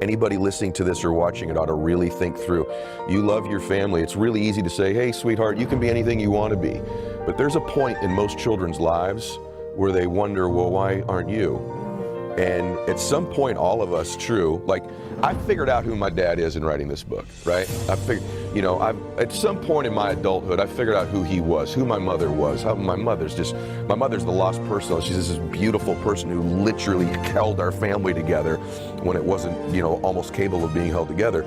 Anybody listening to this or watching it ought to really think through. You love your family. It's really easy to say, hey, sweetheart, you can be anything you want to be. But there's a point in most children's lives where they wonder, well, why aren't you? And at some point, all of us, true, like I figured out who my dad is in writing this book, right? I figured, you know, at some point in my adulthood, I figured out who he was, who my mother was, how my mother's the lost person. She's this beautiful person who literally held our family together when it wasn't, you know, almost capable of being held together.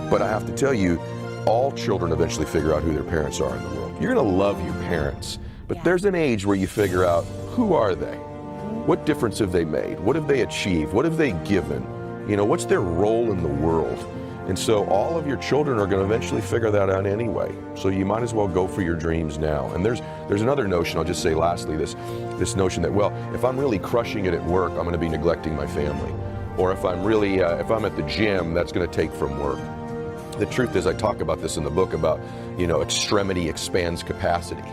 But I have to tell you, all children eventually figure out who their parents are in the world. You're gonna love your parents, but there's an age where you figure out, who are they? What difference have they made? What have they achieved? What have they given? You know, what's their role in the world? And so all of your children are going to eventually figure that out anyway. So you might as well go for your dreams now. And there's another notion, I'll just say lastly, this notion that, well, if I'm really crushing it at work, I'm going to be neglecting my family. Or if I'm really, if I'm at the gym, that's going to take from work. The truth is, I talk about this in the book about, you know, extremity expands capacity.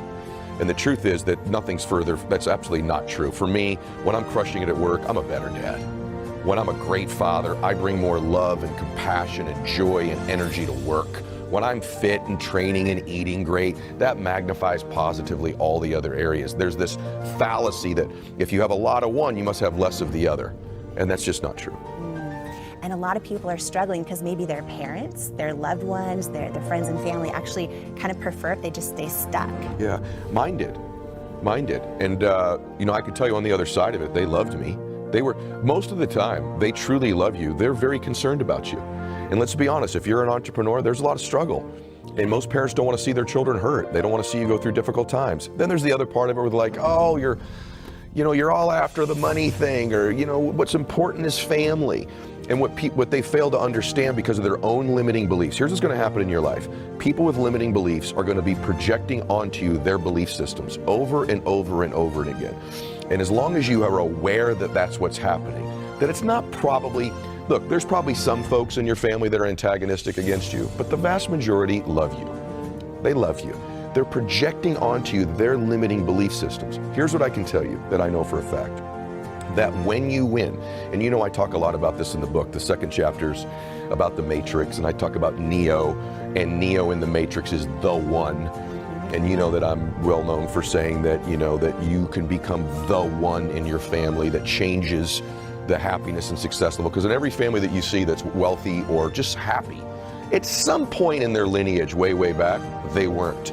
And the truth is that nothing's further, that's absolutely not true. For me, when I'm crushing it at work, I'm a better dad. When I'm a great father, I bring more love and compassion and joy and energy to work. When I'm fit and training and eating great, that magnifies positively all the other areas. There's this fallacy that if you have a lot of one, you must have less of the other. And that's just not true. And a lot of people are struggling because maybe their parents, their loved ones, their friends and family actually kind of prefer if they just stay stuck. Yeah, mine did. And you know, I could tell you on the other side of it, they loved me. They were, most of the time, they truly love you. They're very concerned about you. And let's be honest, if you're an entrepreneur, there's a lot of struggle. And most parents don't want to see their children hurt. They don't want to see you go through difficult times. Then there's the other part of it where they're like, oh, you're all after the money thing, or, you know, what's important is family. And what they fail to understand because of their own limiting beliefs. Here's what's going to happen in your life. People with limiting beliefs are going to be projecting onto you their belief systems over and over and over and again. And as long as you are aware that that's what's happening, that it's not probably, look, there's probably some folks in your family that are antagonistic against you, but the vast majority love you. They love you. They're projecting onto you their limiting belief systems. Here's what I can tell you that I know for a fact. That when you win, and you know I talk a lot about this in the book, the second chapter's about the Matrix, and I talk about Neo, and Neo in the Matrix is the one. And you know that I'm well known for saying that, you know, that you can become the one in your family that changes the happiness and success level. Because in every family that you see that's wealthy or just happy, at some point in their lineage, way back, they weren't.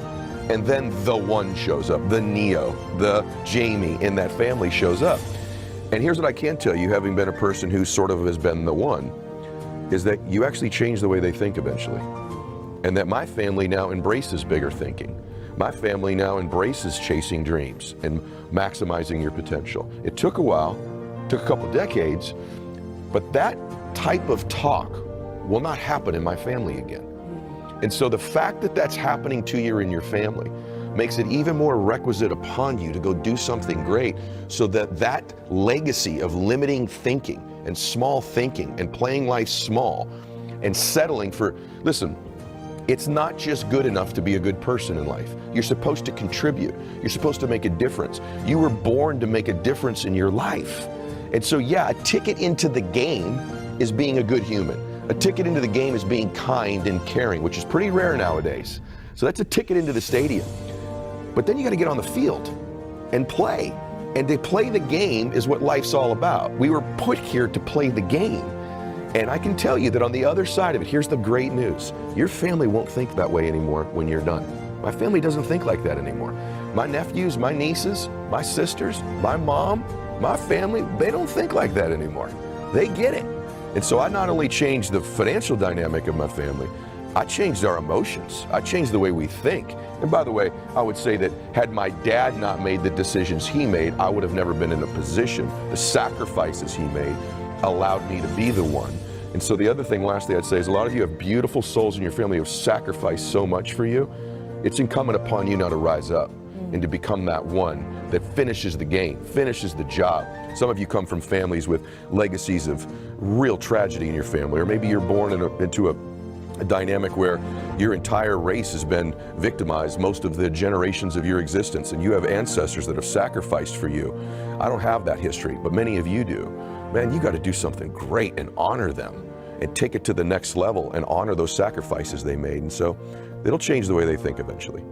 And then the one shows up, the Neo, the Jamie in that family shows up. And here's what I can tell you, having been a person who sort of has been the one, is that you actually change the way they think eventually. And that my family now embraces bigger thinking. My family now embraces chasing dreams and maximizing your potential. It took a while, took a couple decades, but that type of talk will not happen in my family again. And so the fact that that's happening to you in your family makes it even more requisite upon you to go do something great, so that that legacy of limiting thinking and small thinking and playing life small and settling for, listen, it's not just good enough to be a good person in life. You're supposed to contribute. You're supposed to make a difference. You were born to make a difference in your life. And so yeah, a ticket into the game is being a good human. A ticket into the game is being kind and caring, which is pretty rare nowadays. So that's a ticket into the stadium. But then you got to get on the field and play. And to play the game is what life's all about. We were put here to play the game. And I can tell you that on the other side of it, here's the great news. Your family won't think that way anymore when you're done. My family doesn't think like that anymore. My nephews, my nieces, my sisters, my mom, my family, they don't think like that anymore. They get it. And so I not only changed the financial dynamic of my family, I changed our emotions. I changed the way we think. And by the way, I would say that had my dad not made the decisions he made, I would have never been in a position. The sacrifices he made allowed me to be the one. And so the other thing, lastly, I'd say is a lot of you have beautiful souls in your family who have sacrificed so much for you. It's incumbent upon you now to rise up and to become that one that finishes the game, finishes the job. Some of you come from families with legacies of real tragedy in your family, or maybe you're born into a dynamic where your entire race has been victimized most of the generations of your existence, and you have ancestors that have sacrificed for you. I don't have that history, but many of you do. Man, you got to do something great and honor them and take it to the next level and honor those sacrifices they made. And so it'll change the way they think eventually.